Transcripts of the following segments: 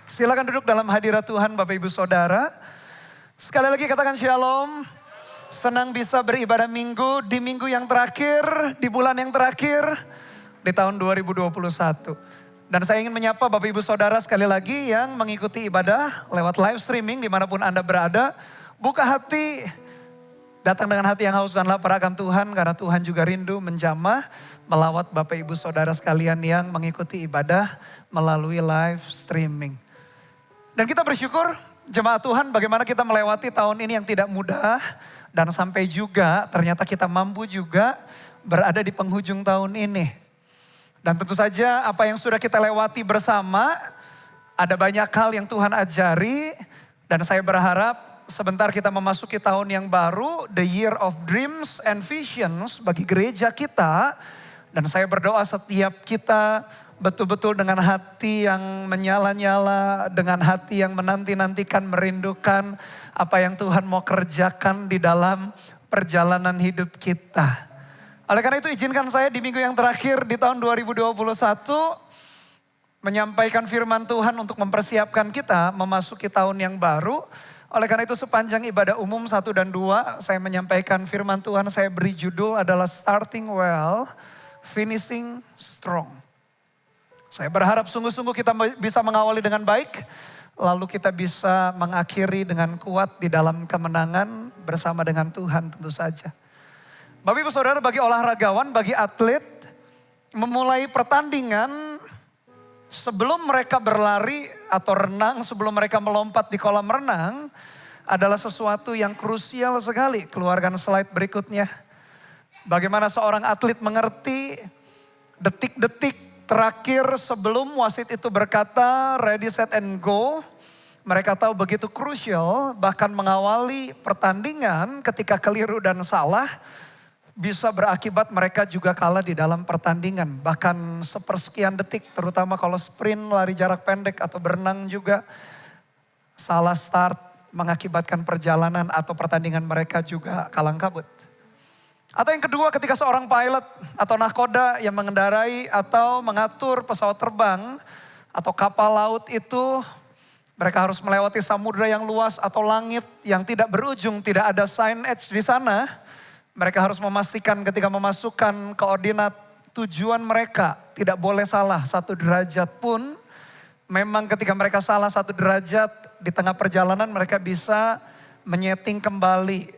Silakan duduk dalam hadirat Tuhan Bapak Ibu Saudara. Sekali lagi katakan shalom. Senang bisa beribadah minggu di minggu yang terakhir, di bulan yang terakhir, di tahun 2021. Dan saya ingin menyapa Bapak Ibu Saudara sekali lagi yang mengikuti ibadah lewat live streaming dimanapun Anda berada. Buka hati, datang dengan hati yang haus dan lapar akan Tuhan karena Tuhan juga rindu menjamah melawat Bapak Ibu Saudara sekalian yang mengikuti ibadah melalui live streaming. Dan kita bersyukur jemaat Tuhan bagaimana kita melewati tahun ini yang tidak mudah. Dan sampai juga ternyata kita mampu juga berada di penghujung tahun ini. Dan tentu saja apa yang sudah kita lewati bersama, ada banyak hal yang Tuhan ajari. Dan saya berharap sebentar kita memasuki tahun yang baru, the year of dreams and visions bagi gereja kita. Dan saya berdoa setiap kita betul-betul dengan hati yang menyala-nyala, dengan hati yang menanti-nantikan, merindukan apa yang Tuhan mau kerjakan di dalam perjalanan hidup kita. Oleh karena itu izinkan saya di minggu yang terakhir di tahun 2021 menyampaikan firman Tuhan untuk mempersiapkan kita memasuki tahun yang baru. Oleh karena itu sepanjang ibadah umum 1 dan 2 saya menyampaikan firman Tuhan, saya beri judul adalah Starting Well, Finishing Strong. Saya berharap sungguh-sungguh kita bisa mengawali dengan baik, lalu kita bisa mengakhiri dengan kuat di dalam kemenangan bersama dengan Tuhan tentu saja. Bapak Ibu Saudara, bagi olahragawan, bagi atlet, memulai pertandingan sebelum mereka berlari atau renang, sebelum mereka melompat di kolam renang adalah sesuatu yang krusial sekali. Keluarkan slide berikutnya. Bagaimana seorang atlet mengerti detik-detik terakhir sebelum wasit itu berkata ready set and go. Mereka tahu begitu krusial, bahkan mengawali pertandingan ketika keliru dan salah bisa berakibat mereka juga kalah di dalam pertandingan. Bahkan sepersekian detik, terutama kalau sprint, lari jarak pendek atau berenang juga salah start mengakibatkan perjalanan atau pertandingan mereka juga kalang kabut. Atau yang kedua, ketika seorang pilot atau nahkoda yang mengendarai atau mengatur pesawat terbang atau kapal laut itu, mereka harus melewati samudera yang luas atau langit yang tidak berujung, tidak ada sign edge di sana. Mereka harus memastikan ketika memasukkan koordinat tujuan mereka tidak boleh salah 1 derajat pun. Memang ketika mereka salah 1 derajat di tengah perjalanan mereka bisa menyeting kembali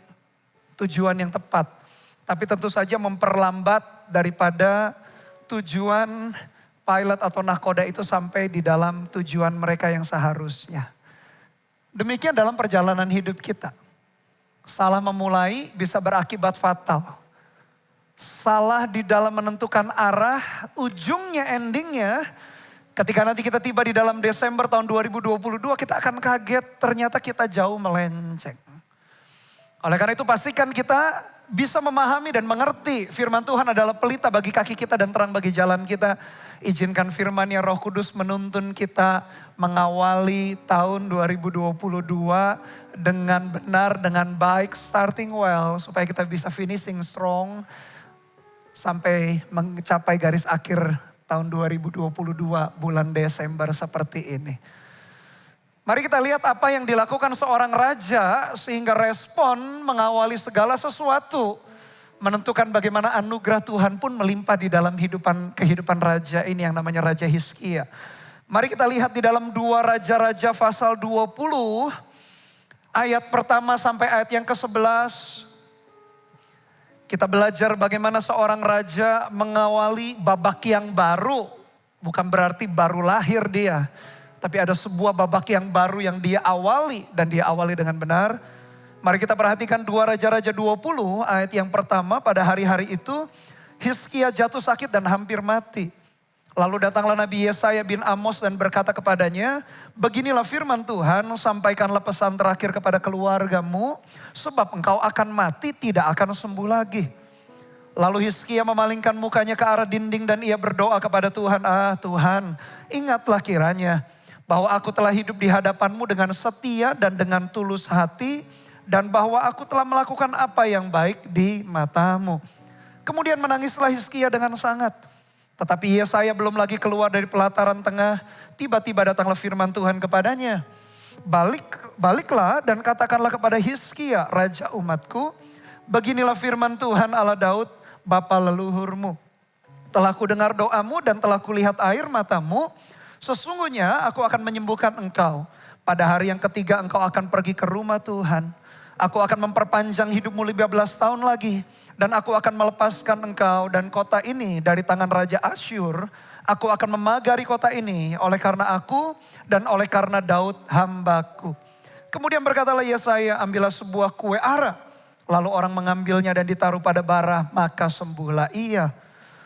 tujuan yang tepat. Tapi tentu saja memperlambat daripada tujuan pilot atau nahkoda itu sampai di dalam tujuan mereka yang seharusnya. Demikian dalam perjalanan hidup kita. Salah memulai bisa berakibat fatal. Salah di dalam menentukan arah, ujungnya, endingnya. Ketika nanti kita tiba di dalam Desember tahun 2022 kita akan kaget ternyata kita jauh melenceng. Oleh karena itu pastikan kita bisa memahami dan mengerti firman Tuhan adalah pelita bagi kaki kita dan terang bagi jalan kita. Izinkan firman-Nya Roh Kudus menuntun kita mengawali tahun 2022 dengan benar, dengan baik, starting well. Supaya kita bisa finishing strong sampai mencapai garis akhir tahun 2022 bulan Desember seperti ini. Mari kita lihat apa yang dilakukan seorang raja sehingga respon mengawali segala sesuatu. Menentukan bagaimana anugerah Tuhan pun melimpah di dalam kehidupan raja ini yang namanya Raja Hizkia. Mari kita lihat di dalam 2 Raja-Raja pasal 20 ayat pertama sampai ayat yang ke-11. Kita belajar bagaimana seorang raja mengawali babak yang baru. Bukan berarti baru lahir dia. Tapi ada sebuah babak yang baru yang dia awali dan dia awali dengan benar. Mari kita perhatikan 2 Raja-Raja 20 ayat yang pertama. Pada hari-hari itu Hizkia jatuh sakit dan hampir mati. Lalu datanglah Nabi Yesaya bin Amos dan berkata kepadanya, beginilah firman Tuhan, sampaikanlah pesan terakhir kepada keluargamu, sebab engkau akan mati tidak akan sembuh lagi. Lalu Hizkia memalingkan mukanya ke arah dinding dan ia berdoa kepada Tuhan, Tuhan, ingatlah kiranya bahwa aku telah hidup di hadapanmu dengan setia dan dengan tulus hati. Dan bahwa aku telah melakukan apa yang baik di matamu. Kemudian menangislah Hizkia dengan sangat. Tetapi Yesaya belum lagi keluar dari pelataran tengah, tiba-tiba datanglah firman Tuhan kepadanya. Baliklah dan katakanlah kepada Hizkia, raja umatku, beginilah firman Tuhan Allah Daud, bapa leluhurmu. Telah kudengar doamu dan telah kulihat air matamu, sesungguhnya aku akan menyembuhkan engkau. Pada hari yang ketiga engkau akan pergi ke rumah Tuhan. Aku akan memperpanjang hidupmu 15 tahun lagi. Dan aku akan melepaskan engkau dan kota ini dari tangan Raja Asyur. Aku akan memagari kota ini oleh karena aku dan oleh karena Daud hambaku. Kemudian berkatalah Yesaya, ambillah sebuah kue ara. Lalu orang mengambilnya dan ditaruh pada bara, maka sembuhlah ia.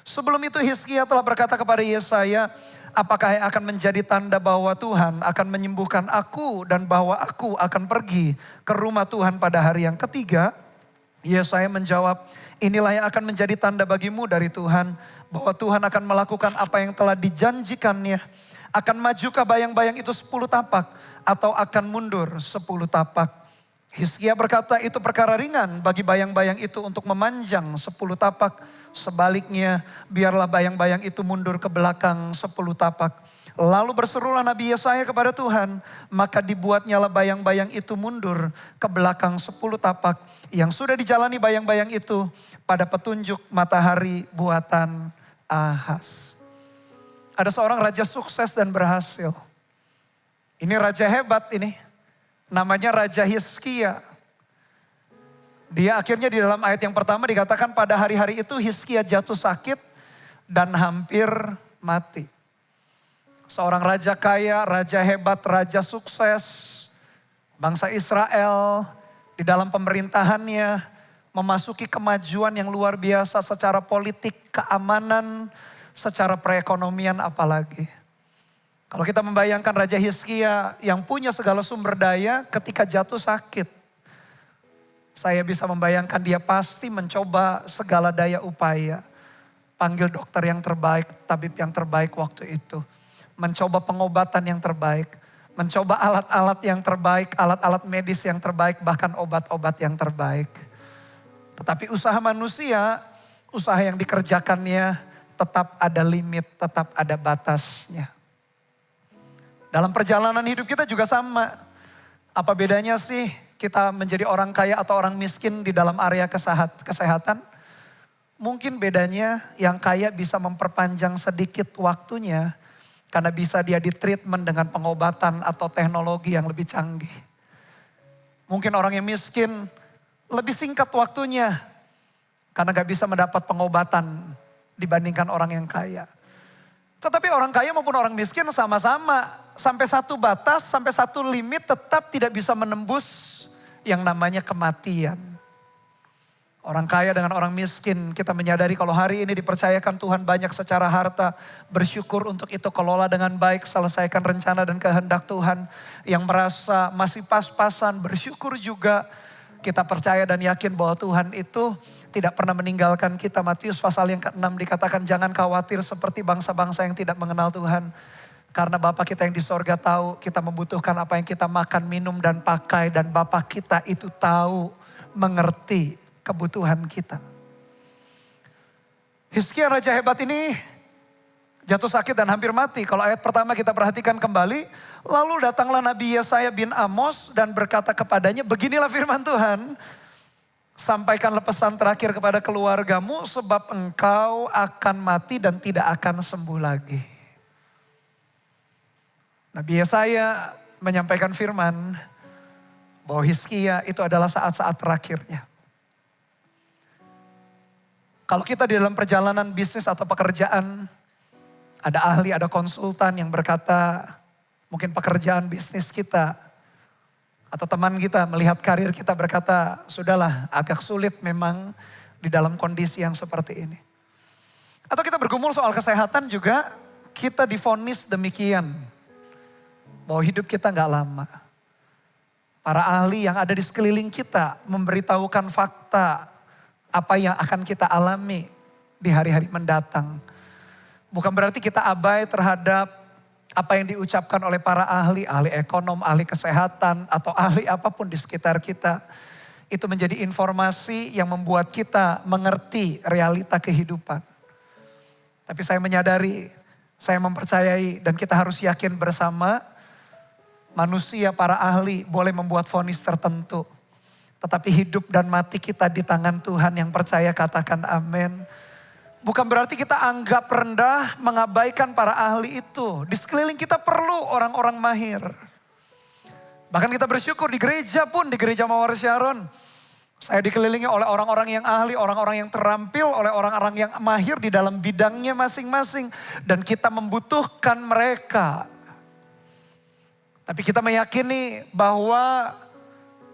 Sebelum itu Hizkia telah berkata kepada Yesaya, apakah yang akan menjadi tanda bahwa Tuhan akan menyembuhkan aku dan bahwa aku akan pergi ke rumah Tuhan pada hari yang ketiga? Yesaya menjawab, inilah yang akan menjadi tanda bagimu dari Tuhan, bahwa Tuhan akan melakukan apa yang telah dijanjikannya. Akan majukah bayang-bayang itu 10 tapak atau akan mundur 10 tapak? Hizkia berkata, itu perkara ringan bagi bayang-bayang itu untuk memanjang 10 tapak. Sebaliknya, biarlah bayang-bayang itu mundur ke belakang 10 tapak. Lalu berserulah Nabi Yesaya kepada Tuhan, maka dibuatnyalah bayang-bayang itu mundur ke belakang 10 tapak. Yang sudah dijalani bayang-bayang itu pada petunjuk matahari buatan Ahaz. Ada seorang raja sukses dan berhasil. Ini raja hebat ini. Namanya Raja Hizkia. Dia akhirnya di dalam ayat yang pertama dikatakan pada hari-hari itu Hizkia jatuh sakit dan hampir mati. Seorang raja kaya, raja hebat, raja sukses. Bangsa Israel di dalam pemerintahannya memasuki kemajuan yang luar biasa secara politik, keamanan, secara perekonomian apalagi. Kalau kita membayangkan Raja Hizkia yang punya segala sumber daya ketika jatuh sakit. Saya bisa membayangkan dia pasti mencoba segala daya upaya. Panggil dokter yang terbaik, tabib yang terbaik waktu itu. Mencoba pengobatan yang terbaik. Mencoba alat-alat yang terbaik, alat-alat medis yang terbaik, bahkan obat-obat yang terbaik. Tetapi usaha manusia, usaha yang dikerjakannya tetap ada limit, tetap ada batasnya. Dalam perjalanan hidup kita juga sama. Apa bedanya sih kita menjadi orang kaya atau orang miskin di dalam area kesehatan? Mungkin bedanya yang kaya bisa memperpanjang sedikit waktunya karena bisa dia ditreatment dengan pengobatan atau teknologi yang lebih canggih. Mungkin orang yang miskin lebih singkat waktunya karena gak bisa mendapat pengobatan dibandingkan orang yang kaya. Tetapi orang kaya maupun orang miskin sama-sama sampai satu batas, sampai satu limit tetap tidak bisa menembus yang namanya kematian. Orang kaya dengan orang miskin, kita menyadari kalau hari ini dipercayakan Tuhan banyak secara harta, bersyukur untuk itu, kelola dengan baik, selesaikan rencana dan kehendak Tuhan. Yang merasa masih pas-pasan, bersyukur juga. Kita percaya dan yakin bahwa Tuhan itu tidak pernah meninggalkan kita. Matius pasal yang ke-6 dikatakan jangan khawatir seperti bangsa-bangsa yang tidak mengenal Tuhan. Karena Bapa kita yang di sorga tahu kita membutuhkan apa yang kita makan, minum dan pakai. Dan Bapa kita itu tahu, mengerti kebutuhan kita. Hizkia raja hebat ini jatuh sakit dan hampir mati. Kalau ayat pertama kita perhatikan kembali. Lalu datanglah Nabi Yesaya bin Amos dan berkata kepadanya, beginilah firman Tuhan. Sampaikanlah pesan terakhir kepada keluargamu sebab engkau akan mati dan tidak akan sembuh lagi. Nabi Yesaya menyampaikan firman bahwa Hizkia itu adalah saat-saat terakhirnya. Kalau kita di dalam perjalanan bisnis atau pekerjaan, ada ahli, ada konsultan yang berkata mungkin pekerjaan bisnis kita atau teman kita melihat karir kita berkata, sudahlah agak sulit memang di dalam kondisi yang seperti ini. Atau kita bergumul soal kesehatan juga, kita divonis demikian. Bahwa hidup kita gak lama. Para ahli yang ada di sekeliling kita memberitahukan fakta apa yang akan kita alami di hari-hari mendatang. Bukan berarti kita abai terhadap apa yang diucapkan oleh para ahli, ahli ekonom, ahli kesehatan, atau ahli apapun di sekitar kita. Itu menjadi informasi yang membuat kita mengerti realita kehidupan. Tapi saya menyadari, saya mempercayai dan kita harus yakin bersama manusia para ahli boleh membuat vonis tertentu. Tetapi hidup dan mati kita di tangan Tuhan. Yang percaya katakan amin. Bukan berarti kita anggap rendah, mengabaikan para ahli itu. Di sekeliling kita perlu orang-orang mahir. Bahkan kita bersyukur di gereja pun, di gereja Mawar Sharon. Saya dikelilingi oleh orang-orang yang ahli, orang-orang yang terampil, oleh orang-orang yang mahir di dalam bidangnya masing-masing. Dan kita membutuhkan mereka. Tapi kita meyakini bahwa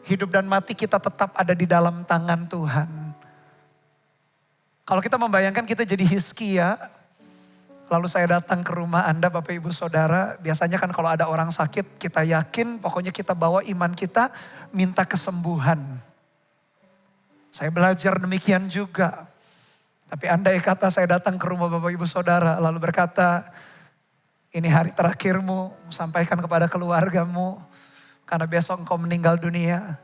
hidup dan mati kita tetap ada di dalam tangan Tuhan. Kalau kita membayangkan kita jadi Hizkia, lalu saya datang ke rumah Anda Bapak Ibu Saudara, biasanya kan kalau ada orang sakit kita yakin pokoknya kita bawa iman kita minta kesembuhan. Saya belajar demikian juga. Tapi andai kata saya datang ke rumah Bapak Ibu Saudara lalu berkata, ini hari terakhirmu, sampaikan kepada keluargamu, karena besok engkau meninggal dunia.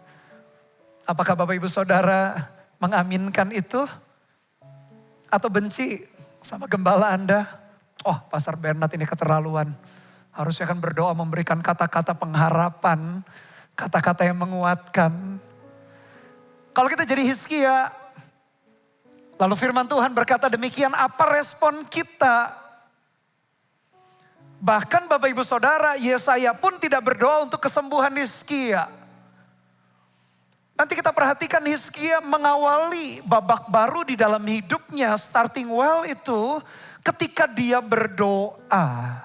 Apakah Bapak Ibu Saudara mengaminkan itu? Atau benci sama gembala Anda? Oh, Pastor Bernard ini keterlaluan. Harusnya kan berdoa memberikan kata-kata pengharapan, kata-kata yang menguatkan. Kalau kita jadi Hizkia, lalu firman Tuhan berkata demikian, apa respon kita? Bahkan Bapak Ibu Saudara, Yesaya pun tidak berdoa untuk kesembuhan Hizkia. Nanti kita perhatikan Hizkia mengawali babak baru di dalam hidupnya, starting well itu ketika dia berdoa.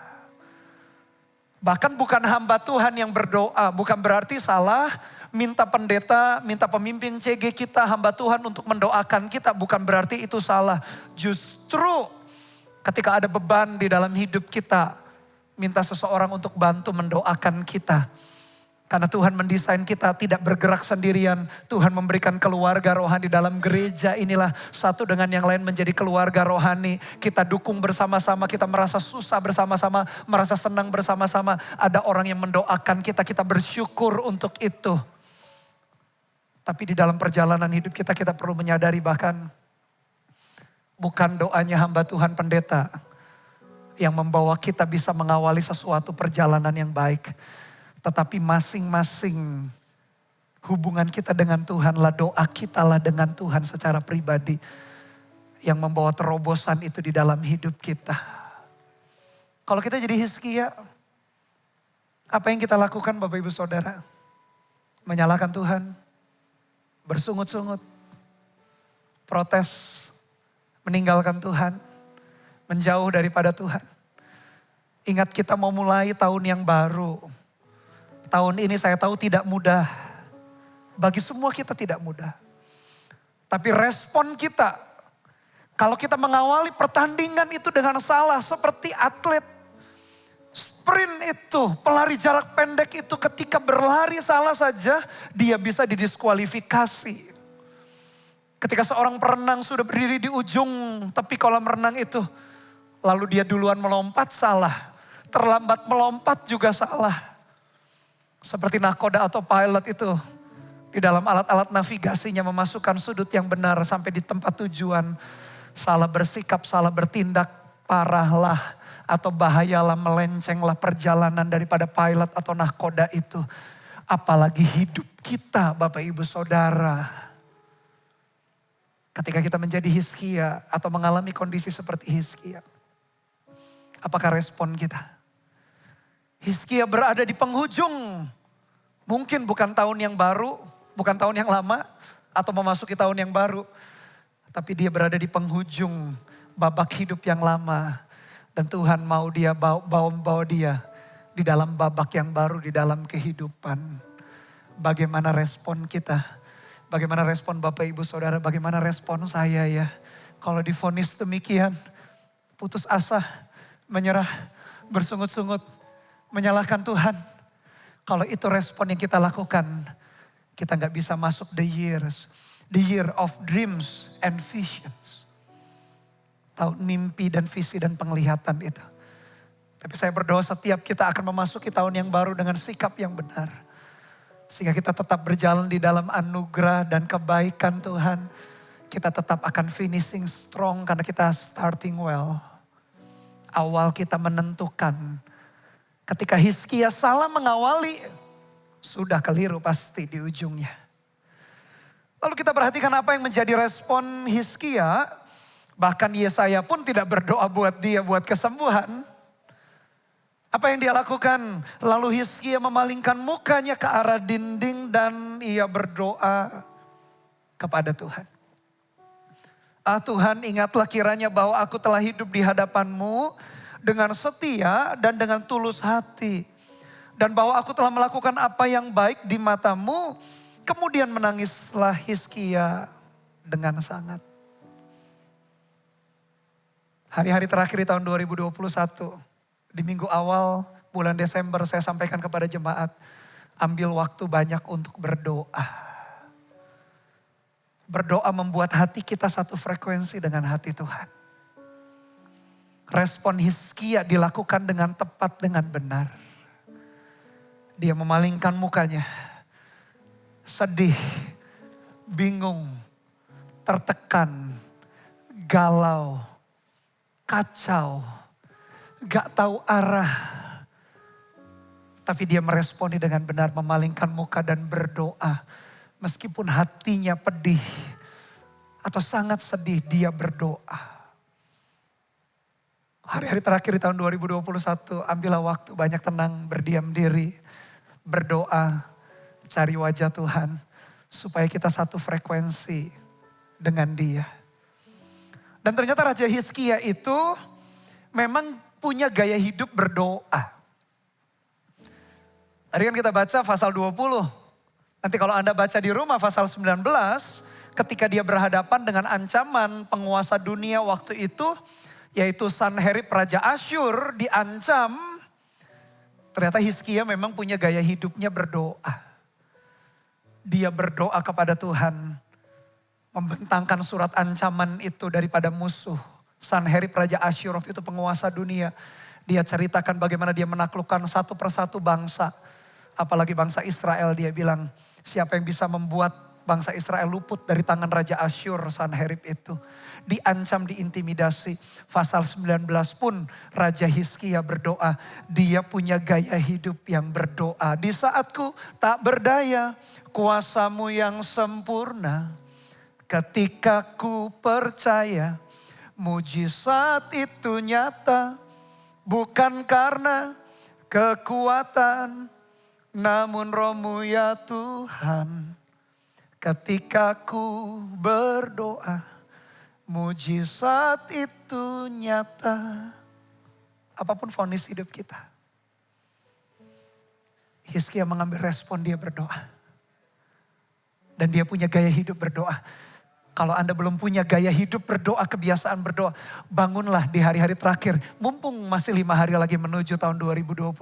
Bahkan bukan hamba Tuhan yang berdoa, bukan berarti salah minta pendeta, minta pemimpin CG kita, hamba Tuhan untuk mendoakan kita, bukan berarti itu salah. Justru ketika ada beban di dalam hidup kita, minta seseorang untuk bantu mendoakan kita. Karena Tuhan mendesain kita tidak bergerak sendirian. Tuhan memberikan keluarga rohani dalam gereja. Inilah satu dengan yang lain menjadi keluarga rohani. Kita dukung bersama-sama, kita merasa susah bersama-sama, merasa senang bersama-sama. Ada orang yang mendoakan kita, kita bersyukur untuk itu. Tapi di dalam perjalanan hidup kita, kita perlu menyadari bahkan bukan doanya hamba Tuhan pendeta yang membawa kita bisa mengawali sesuatu perjalanan yang baik. Tetapi masing-masing hubungan kita dengan Tuhan lah, doa kita lah dengan Tuhan secara pribadi. Yang membawa terobosan itu di dalam hidup kita. Kalau kita jadi Hizkia, apa yang kita lakukan Bapak Ibu Saudara? Menyalahkan Tuhan, bersungut-sungut, protes, meninggalkan Tuhan, menjauh daripada Tuhan. Ingat kita mau mulai tahun yang baru. Tahun ini saya tahu tidak mudah. Bagi semua kita tidak mudah. Tapi respon kita, kalau kita mengawali pertandingan itu dengan salah, seperti atlet sprint itu, pelari jarak pendek itu ketika berlari salah saja, dia bisa didiskualifikasi. Ketika seorang perenang sudah berdiri di ujung tepi kolam renang itu, lalu dia duluan melompat salah, terlambat melompat juga salah. Seperti nahkoda atau pilot itu di dalam alat-alat navigasinya memasukkan sudut yang benar sampai di tempat tujuan. Salah bersikap, salah bertindak, parahlah atau bahayalah, melencenglah perjalanan daripada pilot atau nahkoda itu. Apalagi hidup kita Bapak Ibu Saudara. Ketika kita menjadi Hizkia atau mengalami kondisi seperti Hizkia. Apakah respon kita? Hizkia berada di penghujung. Mungkin bukan tahun yang baru, bukan tahun yang lama, atau memasuki tahun yang baru. Tapi dia berada di penghujung babak hidup yang lama. Dan Tuhan mau dia bawa dia di dalam babak yang baru, di dalam kehidupan. Bagaimana respon kita? Bagaimana respon Bapak Ibu Saudara? Bagaimana respon saya ya? Kalau divonis demikian, putus asa, menyerah, bersungut-sungut, menyalahkan Tuhan. Kalau itu respon yang kita lakukan, kita gak bisa masuk the year of dreams and visions. Tahun mimpi dan visi dan penglihatan itu. Tapi saya berdoa setiap kita akan memasuki tahun yang baru dengan sikap yang benar. Sehingga kita tetap berjalan di dalam anugerah dan kebaikan Tuhan. Kita tetap akan finishing strong karena kita starting well. Awal kita menentukan. Ketika Hizkia salah mengawali, sudah keliru pasti di ujungnya. Lalu kita perhatikan apa yang menjadi respon Hizkia. Bahkan Yesaya pun tidak berdoa buat dia buat kesembuhan. Apa yang dia lakukan? Lalu Hizkia memalingkan mukanya ke arah dinding dan ia berdoa kepada Tuhan. Tuhan, ingatlah kiranya bahwa aku telah hidup di hadapan-Mu dengan setia dan dengan tulus hati. Dan bahwa aku telah melakukan apa yang baik di mata-Mu. Kemudian menangislah Hizkia dengan sangat. Hari-hari terakhir di tahun 2021. Di minggu awal bulan Desember saya sampaikan kepada jemaat. Ambil waktu banyak untuk berdoa. Berdoa membuat hati kita satu frekuensi dengan hati Tuhan. Respon Hizkia dilakukan dengan tepat, dengan benar. Dia memalingkan mukanya. Sedih, bingung, tertekan, galau, kacau, gak tahu arah. Tapi dia meresponi dengan benar, memalingkan muka dan berdoa. Meskipun hatinya pedih atau sangat sedih, dia berdoa. Hari-hari terakhir di tahun 2021, ambillah waktu banyak tenang, berdiam diri, berdoa, cari wajah Tuhan. Supaya kita satu frekuensi dengan dia. Dan ternyata Raja Hizkia itu memang punya gaya hidup berdoa. Tadi kan kita baca pasal 20. Nanti kalau Anda baca di rumah pasal 19. Ketika dia berhadapan dengan ancaman penguasa dunia waktu itu. Yaitu Sanherib Raja Asyur diancam. Ternyata Hizkia memang punya gaya hidupnya berdoa. Dia berdoa kepada Tuhan. Membentangkan surat ancaman itu daripada musuh. Sanherib Raja Asyur waktu itu penguasa dunia. Dia ceritakan bagaimana dia menaklukkan satu persatu bangsa. Apalagi bangsa Israel, dia bilang siapa yang bisa membuat bangsa Israel luput dari tangan Raja Asyur, Sanherib itu. Diancam, diintimidasi. Pasal 19 pun Raja Hizkia berdoa. Dia punya gaya hidup yang berdoa. Di saatku tak berdaya, kuasa-Mu yang sempurna. Ketika ku percaya, mujizat itu nyata. Bukan karena kekuatan, namun Roh-Mu ya Tuhan. Ketika ku berdoa, mujizat itu nyata. Apapun vonis hidup kita. Hizkia mengambil respon, dia berdoa. Dan dia punya gaya hidup berdoa. Kalau Anda belum punya gaya hidup berdoa, kebiasaan berdoa, bangunlah di hari-hari terakhir. Mumpung masih 5 hari lagi menuju tahun 2022.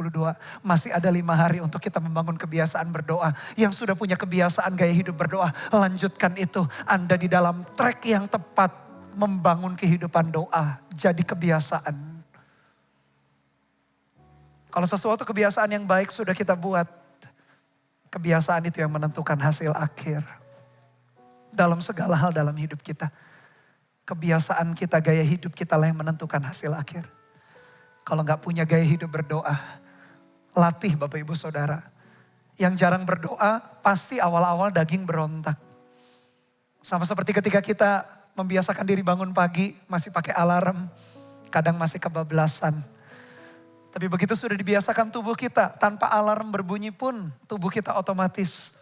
Masih ada 5 hari untuk kita membangun kebiasaan berdoa. Yang sudah punya kebiasaan gaya hidup berdoa, lanjutkan itu. Anda di dalam track yang tepat membangun kehidupan doa. Jadi kebiasaan. Kalau sesuatu kebiasaan yang baik sudah kita buat, kebiasaan itu yang menentukan hasil akhir. Dalam segala hal dalam hidup kita. Kebiasaan kita, gaya hidup kita lah yang menentukan hasil akhir. Kalau gak punya gaya hidup berdoa, latih Bapak Ibu Saudara. Yang jarang berdoa, pasti awal-awal daging berontak. Sama seperti ketika kita membiasakan diri bangun pagi, masih pakai alarm. Kadang masih kebablasan. Tapi begitu sudah dibiasakan tubuh kita, tanpa alarm berbunyi pun, tubuh kita otomatis.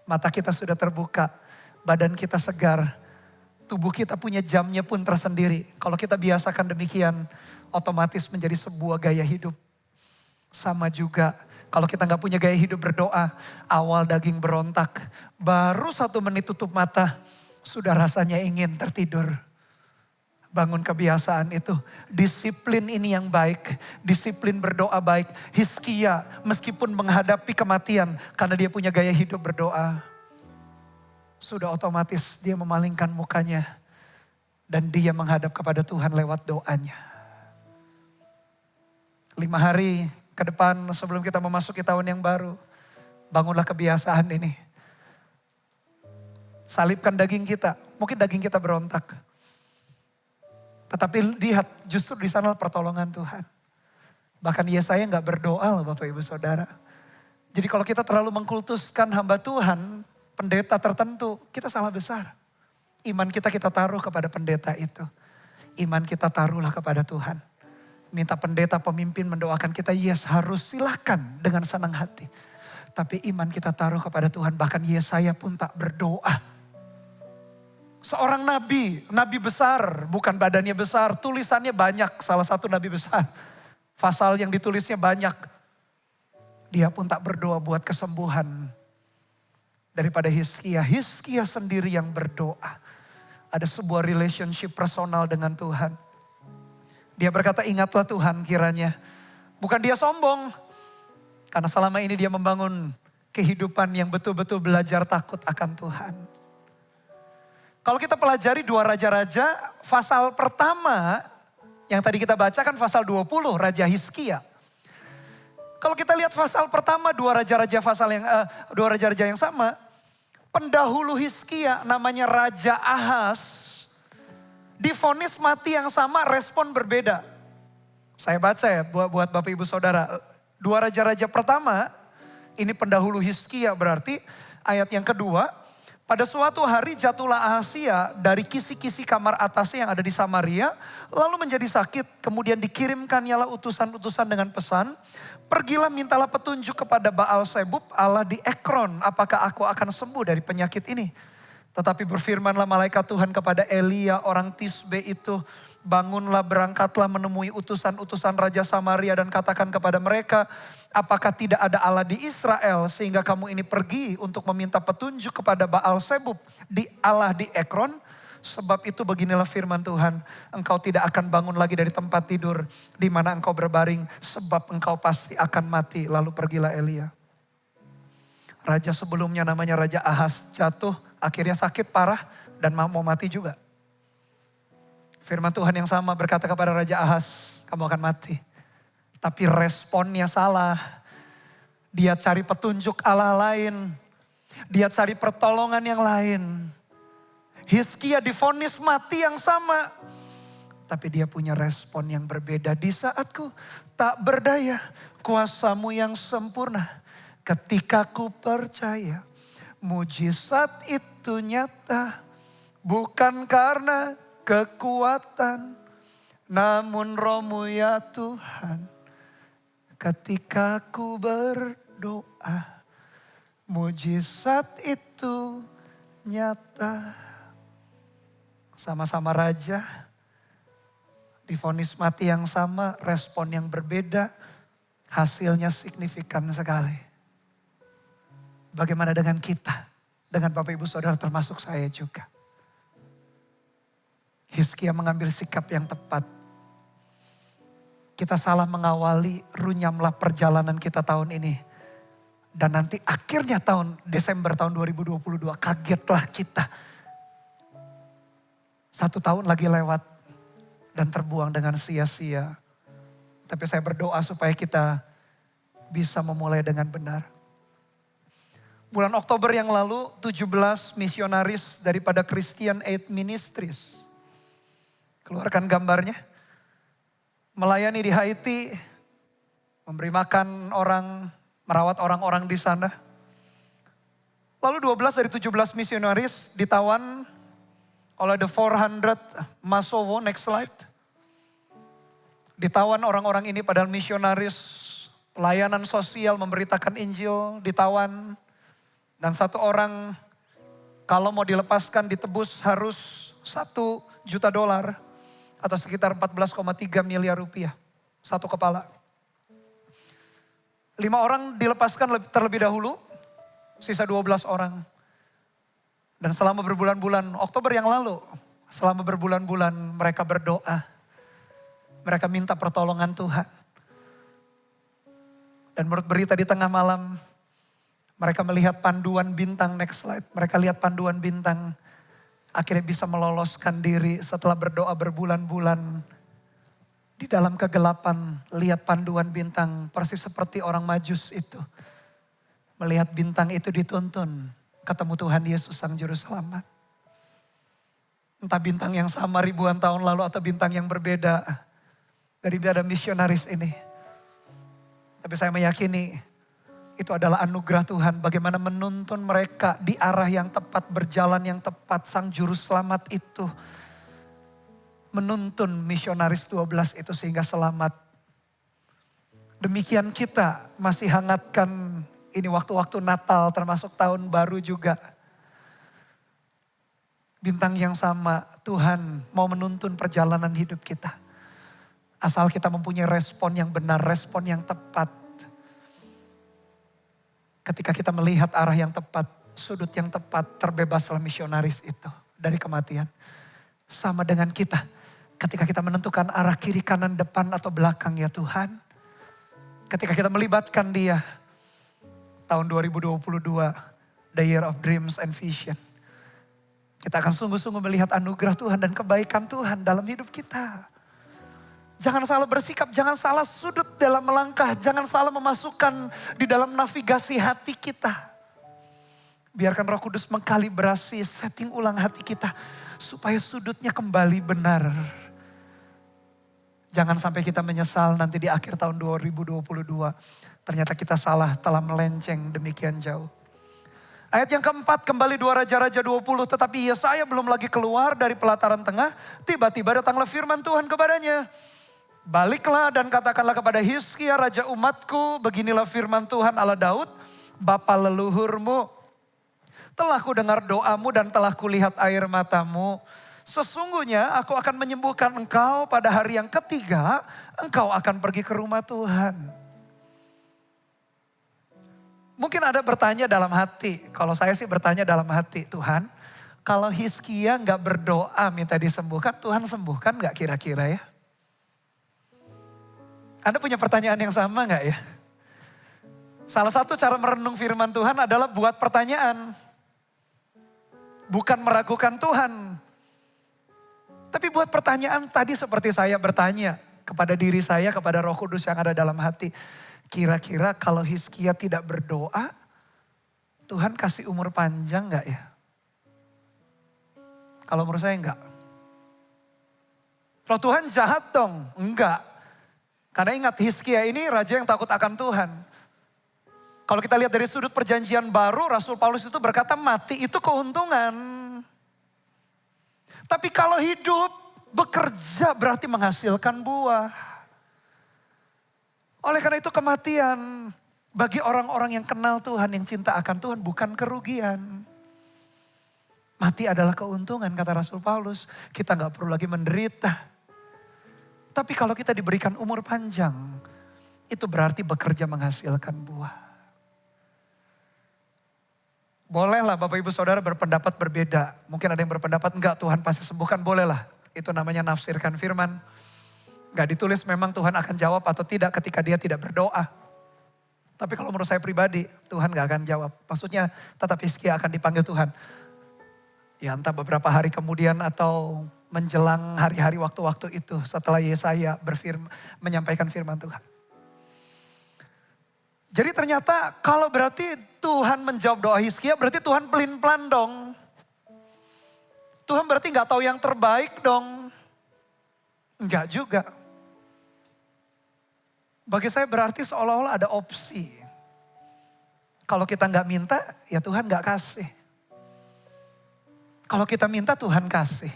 Mata kita sudah terbuka. Badan kita segar, tubuh kita punya jamnya pun tersendiri. Kalau kita biasakan demikian, otomatis menjadi sebuah gaya hidup. Sama juga, kalau kita gak punya gaya hidup berdoa, awal daging berontak. Baru 1 menit tutup mata, sudah rasanya ingin tertidur. Bangun kebiasaan itu. Disiplin ini yang baik. Disiplin berdoa baik. Hizkia meskipun menghadapi kematian, karena dia punya gaya hidup berdoa. Sudah otomatis dia memalingkan mukanya. Dan dia menghadap kepada Tuhan lewat doanya. 5 hari ke depan sebelum kita memasuki tahun yang baru. Bangunlah kebiasaan ini. Salibkan daging kita. Mungkin daging kita berontak. Tetapi lihat justru di sana pertolongan Tuhan. Bahkan Yesaya nggak berdoa loh Bapak Ibu Saudara. Jadi kalau kita terlalu mengkultuskan hamba Tuhan, pendeta tertentu, kita salah besar. Iman kita taruh kepada pendeta itu. Iman kita taruhlah kepada Tuhan. Minta pendeta pemimpin mendoakan kita, yes harus, silakan dengan senang hati. Tapi iman kita taruh kepada Tuhan, bahkan Yesaya pun tak berdoa. Seorang nabi besar, bukan badannya besar, tulisannya banyak, salah satu nabi besar. Pasal yang ditulisnya banyak. Dia pun tak berdoa buat kesembuhan daripada Hizkia. Hizkia sendiri yang berdoa. Ada sebuah relationship personal dengan Tuhan. Dia berkata, ingatlah Tuhan kiranya. Bukan dia sombong. Karena selama ini dia membangun kehidupan yang betul-betul belajar takut akan Tuhan. Kalau kita pelajari 2 raja-raja, pasal pertama yang tadi kita baca kan pasal 20, Raja Hizkia. Kalau kita lihat pasal pertama 2 raja-raja yang sama, pendahulu Hizkia namanya Raja Ahaz, divonis mati yang sama, respon berbeda. Saya baca ya buat Bapak Ibu Saudara. 2 raja-raja pertama, ini pendahulu Hizkia berarti, ayat yang kedua. Pada suatu hari jatuhlah Ahazia dari kisi-kisi kamar atasnya yang ada di Samaria, lalu menjadi sakit. Kemudian dikirimkannyalah utusan-utusan dengan pesan, pergilah mintalah petunjuk kepada Baal Zebub, Allah di Ekron, apakah aku akan sembuh dari penyakit ini. Tetapi berfirmanlah malaikat Tuhan kepada Elia orang Tisbe itu, bangunlah berangkatlah menemui utusan-utusan Raja Samaria dan katakan kepada mereka, apakah tidak ada Allah di Israel sehingga kamu ini pergi untuk meminta petunjuk kepada Baal Zebub di Allah di Ekron? Sebab itu beginilah firman Tuhan, engkau tidak akan bangun lagi dari tempat tidur di mana engkau berbaring, sebab engkau pasti akan mati. Lalu pergilah Elia. Raja sebelumnya namanya Raja Ahaz jatuh, akhirnya sakit parah dan mau mati juga. Firman Tuhan yang sama berkata kepada Raja Ahaz, kamu akan mati. Tapi responnya salah. Dia cari petunjuk Allah lain. Dia cari pertolongan yang lain. Hizkia divonis mati yang sama. Tapi dia punya respon yang berbeda. Di saatku tak berdaya, kuasamu yang sempurna. Ketika ku percaya, mujizat itu nyata. Bukan karena kekuatan, namun rohmu ya Tuhan. Ketika ku berdoa, mujizat itu nyata. Sama-sama raja, divonis mati yang sama, respon yang berbeda, hasilnya signifikan sekali. Bagaimana dengan kita? Dengan Bapak Ibu Saudara termasuk saya juga. Hizkia mengambil sikap yang tepat. Kita salah mengawali, runyamlah perjalanan kita tahun ini. Dan nanti akhirnya Desember tahun 2022, kagetlah kita. 1 tahun lagi lewat dan terbuang dengan sia-sia. Tapi saya berdoa supaya kita bisa memulai dengan benar. Bulan Oktober yang lalu, 17 misionaris daripada Christian Aid Ministries. Keluarkan gambarnya. Melayani di Haiti, memberi makan orang, merawat orang-orang di sana. Lalu 12 dari 17 misionaris ditawan oleh the 400 Masowo, next slide. Ditawan orang-orang ini padahal misionaris, pelayanan sosial, memberitakan Injil, ditawan. Dan 1 orang kalau mau dilepaskan ditebus harus $1 juta. Atau sekitar 14,3 miliar rupiah. 1 kepala. 5 orang dilepaskan terlebih dahulu. Sisa 12 orang. Dan selama berbulan-bulan, Oktober yang lalu. Selama berbulan-bulan mereka berdoa. Mereka minta pertolongan Tuhan. Dan menurut berita di tengah malam. Mereka melihat panduan bintang, next slide. Mereka lihat panduan bintang. Akhirnya bisa meloloskan diri setelah berdoa berbulan-bulan. Di dalam kegelapan lihat panduan bintang persis seperti orang Majus itu. Melihat bintang itu dituntun ketemu Tuhan Yesus Sang Juru Selamat. Entah bintang yang sama ribuan tahun lalu atau bintang yang berbeda daripada misionaris ini. Tapi saya meyakini itu adalah anugerah Tuhan. Bagaimana menuntun mereka di arah yang tepat, berjalan yang tepat. Sang Juru Selamat itu menuntun misionaris 12 itu sehingga selamat. Demikian kita masih hangatkan ini waktu-waktu Natal termasuk tahun baru juga. Bintang yang sama, Tuhan mau menuntun perjalanan hidup kita. Asal kita mempunyai respon yang benar, respon yang tepat. Ketika kita melihat arah yang tepat, sudut yang tepat, terbebaslah misionaris itu dari kematian. Sama dengan kita, ketika kita menentukan arah kiri, kanan, depan atau belakang ya Tuhan. Ketika kita melibatkan dia, tahun 2022, the year of dreams and vision. Kita akan sungguh-sungguh melihat anugerah Tuhan dan kebaikan Tuhan dalam hidup kita. Jangan salah bersikap, jangan salah sudut dalam melangkah, jangan salah memasukkan di dalam navigasi hati kita. Biarkan Roh Kudus mengkalibrasi, setting ulang hati kita supaya sudutnya kembali benar. Jangan sampai kita menyesal nanti di akhir tahun 2022. Ternyata kita salah, telah melenceng demikian jauh. Ayat yang keempat, kembali 2 Raja-Raja 20. Tetapi Yesaya belum lagi keluar dari pelataran tengah, tiba-tiba datanglah firman Tuhan kepadanya. Baliklah dan katakanlah kepada Hizkia raja umatku, beginilah firman Tuhan Allah Daud, bapa leluhurmu. Telah ku dengar doamu dan telah kulihat air matamu. Sesungguhnya aku akan menyembuhkan engkau pada hari yang ketiga, engkau akan pergi ke rumah Tuhan. Mungkin ada bertanya dalam hati, kalau saya sih bertanya dalam hati, Tuhan, kalau Hizkia gak berdoa minta disembuhkan, Tuhan sembuhkan gak kira-kira ya? Anda punya pertanyaan yang sama gak ya? Salah satu cara merenung firman Tuhan adalah buat pertanyaan. Bukan meragukan Tuhan. Tapi buat pertanyaan tadi seperti saya bertanya kepada diri saya, kepada Roh Kudus yang ada dalam hati. Kira-kira kalau Hizkia tidak berdoa, Tuhan kasih umur panjang gak ya? Kalau menurut saya enggak. Kalau Tuhan jahat dong? Enggak. Karena ingat Hizkia ini raja yang takut akan Tuhan. Kalau kita lihat dari sudut perjanjian baru, Rasul Paulus itu berkata mati itu keuntungan. Tapi kalau hidup, bekerja berarti menghasilkan buah. Oleh karena itu kematian bagi orang-orang yang kenal Tuhan, yang cinta akan Tuhan bukan kerugian. Mati adalah keuntungan kata Rasul Paulus. Kita gak perlu lagi menderita. Tapi kalau kita diberikan umur panjang, itu berarti bekerja menghasilkan buah. Bolehlah Bapak Ibu Saudara berpendapat berbeda. Mungkin ada yang berpendapat enggak Tuhan pasti sembuhkan, bolehlah. Itu namanya nafsirkan firman. Enggak ditulis memang Tuhan akan jawab atau tidak ketika dia tidak berdoa. Tapi kalau menurut saya pribadi, Tuhan gak akan jawab. Maksudnya tetap Hizkia akan dipanggil Tuhan. Ya entah beberapa hari kemudian atau menjelang hari-hari waktu-waktu itu setelah Yesaya menyampaikan firman Tuhan. Jadi ternyata kalau berarti Tuhan menjawab doa Hizkia berarti Tuhan pelin-pelan dong. Tuhan berarti gak tahu yang terbaik dong. Enggak juga. Bagi saya berarti seolah-olah ada opsi. Kalau kita gak minta ya Tuhan gak kasih. Kalau kita minta Tuhan kasih.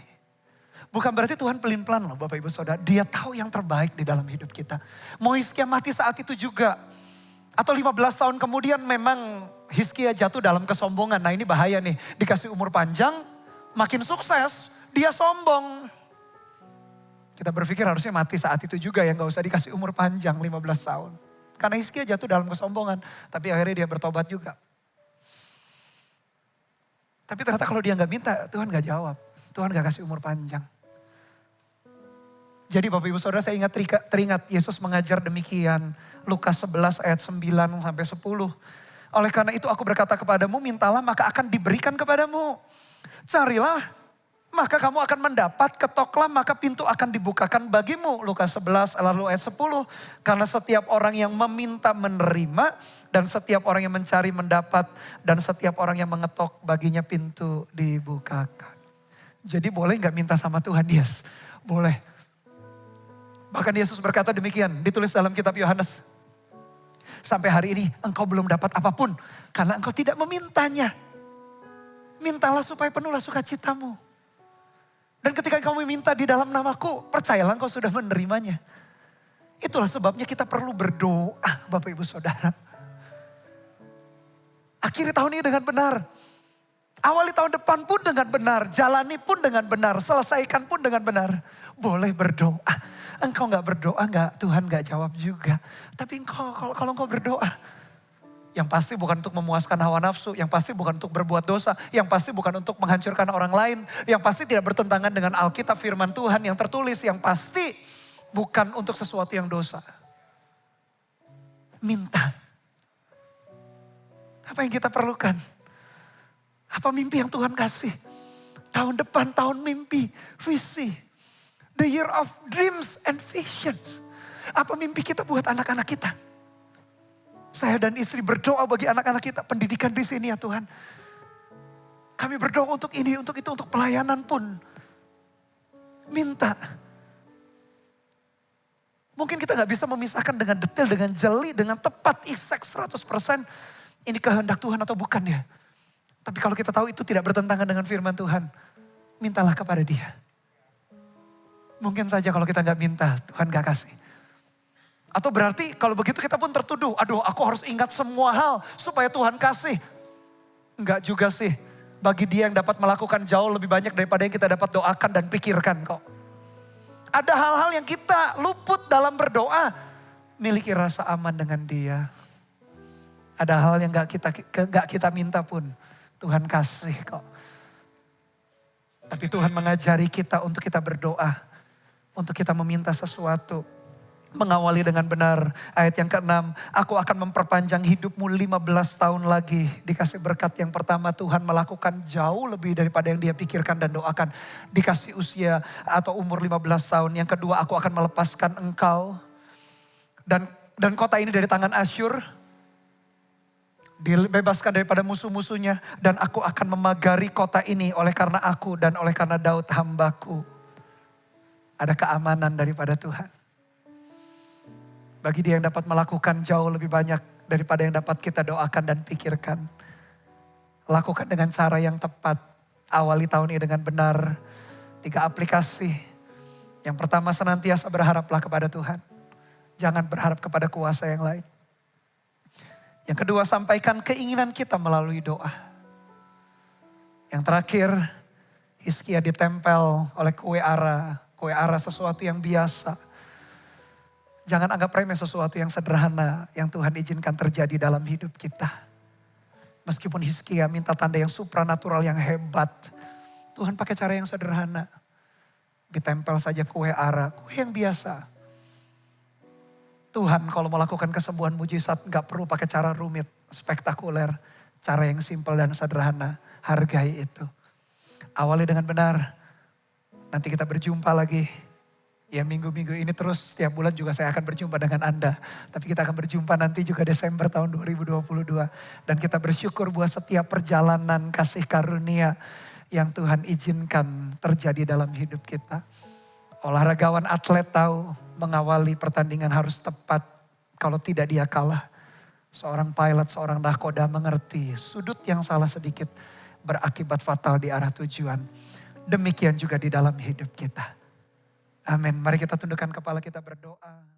Bukan berarti Tuhan pelin-pelan loh Bapak Ibu Saudara. Dia tahu yang terbaik di dalam hidup kita. Mau Hizkia mati saat itu juga. Atau 15 tahun kemudian memang Hizkia jatuh dalam kesombongan. Nah ini bahaya nih. Dikasih umur panjang, makin sukses, dia sombong. Kita berpikir harusnya mati saat itu juga ya. Gak usah dikasih umur panjang 15 tahun. Karena Hizkia jatuh dalam kesombongan. Tapi akhirnya dia bertobat juga. Tapi ternyata kalau dia gak minta, Tuhan gak jawab. Tuhan gak kasih umur panjang. Jadi Bapak Ibu Saudara saya teringat Yesus mengajar demikian. Lukas 11 ayat 9 sampai 10. Oleh karena itu aku berkata kepadamu, mintalah maka akan diberikan kepadamu. Carilah maka kamu akan mendapat, ketoklah maka pintu akan dibukakan bagimu. Lukas 11 lalu ayat 10. Karena setiap orang yang meminta menerima, dan setiap orang yang mencari mendapat, dan setiap orang yang mengetok baginya pintu dibukakan. Jadi boleh gak minta sama Tuhan? Yes, boleh. Bahkan Yesus berkata demikian, ditulis dalam kitab Yohanes. Sampai hari ini engkau belum dapat apapun karena engkau tidak memintanya. Mintalah supaya penuhlah sukacitamu. Dan ketika kamu minta di dalam namaku, percayalah engkau sudah menerimanya. Itulah sebabnya kita perlu berdoa, Bapak Ibu Saudara. Akhiri tahun ini dengan benar. Awali tahun depan pun dengan benar. Jalani pun dengan benar. Selesaikan pun dengan benar. Boleh berdoa. Engkau gak berdoa, Tuhan gak jawab juga. Tapi kalau engkau berdoa, yang pasti bukan untuk memuaskan hawa nafsu, yang pasti bukan untuk berbuat dosa, yang pasti bukan untuk menghancurkan orang lain, yang pasti tidak bertentangan dengan Alkitab firman Tuhan yang tertulis, yang pasti bukan untuk sesuatu yang dosa. Minta. Apa yang kita perlukan? Apa mimpi yang Tuhan kasih? Tahun depan tahun mimpi, visi. The year of dreams and visions. Apa mimpi kita buat anak-anak kita? Saya dan istri berdoa bagi anak-anak kita, pendidikan di sini ya Tuhan. Kami berdoa untuk ini, untuk itu, untuk pelayanan pun. Minta. Mungkin kita gak bisa memisahkan dengan detail, dengan jeli, dengan tepat, exact 100%. Ini kehendak Tuhan atau bukan ya. Tapi kalau kita tahu itu tidak bertentangan dengan firman Tuhan, mintalah kepada Dia. Mungkin saja kalau kita gak minta, Tuhan gak kasih. Atau berarti kalau begitu kita pun tertuduh, aduh aku harus ingat semua hal supaya Tuhan kasih. Enggak juga sih. Bagi Dia yang dapat melakukan jauh lebih banyak daripada yang kita dapat doakan dan pikirkan kok. Ada hal-hal yang kita luput dalam berdoa, miliki rasa aman dengan Dia. Ada hal yang gak kita minta pun, Tuhan kasih kok. Tapi Tuhan mengajari kita untuk kita berdoa, untuk kita meminta sesuatu. Mengawali dengan benar. Ayat yang ke-6. Aku akan memperpanjang hidupmu 15 tahun lagi. Dikasih berkat yang pertama, Tuhan melakukan jauh lebih daripada yang dia pikirkan dan doakan. Dikasih usia atau umur 15 tahun. Yang kedua, aku akan melepaskan engkau. Dan kota ini dari tangan Asyur. Dibebaskan daripada musuh-musuhnya. Dan aku akan memagari kota ini oleh karena aku dan oleh karena Daud hambaku. Ada keamanan daripada Tuhan. Bagi Dia yang dapat melakukan jauh lebih banyak daripada yang dapat kita doakan dan pikirkan. Lakukan dengan cara yang tepat. Awali tahun ini dengan benar. 3 aplikasi. Yang pertama, senantiasa berharaplah kepada Tuhan. Jangan berharap kepada kuasa yang lain. Yang kedua, sampaikan keinginan kita melalui doa. Yang terakhir, Hizkia ditempel oleh kue ara. Kue ara sesuatu yang biasa. Jangan anggap remeh sesuatu yang sederhana yang Tuhan izinkan terjadi dalam hidup kita. Meskipun Hizkia minta tanda yang supranatural yang hebat. Tuhan pakai cara yang sederhana. Ditempel saja kue ara, kue yang biasa. Tuhan kalau melakukan kesembuhan mujizat gak perlu pakai cara rumit, spektakuler. Cara yang simpel dan sederhana, hargai itu. Awali dengan benar, nanti kita berjumpa lagi. Ya minggu-minggu ini terus setiap bulan juga saya akan berjumpa dengan Anda. Tapi kita akan berjumpa nanti juga Desember tahun 2022. Dan kita bersyukur buat setiap perjalanan kasih karunia yang Tuhan izinkan terjadi dalam hidup kita. Olahragawan atlet tahu mengawali pertandingan harus tepat. Kalau tidak dia kalah. Seorang pilot, seorang nahkoda mengerti sudut yang salah sedikit berakibat fatal di arah tujuan. Demikian juga di dalam hidup kita. Amin. Mari kita tundukkan kepala kita berdoa.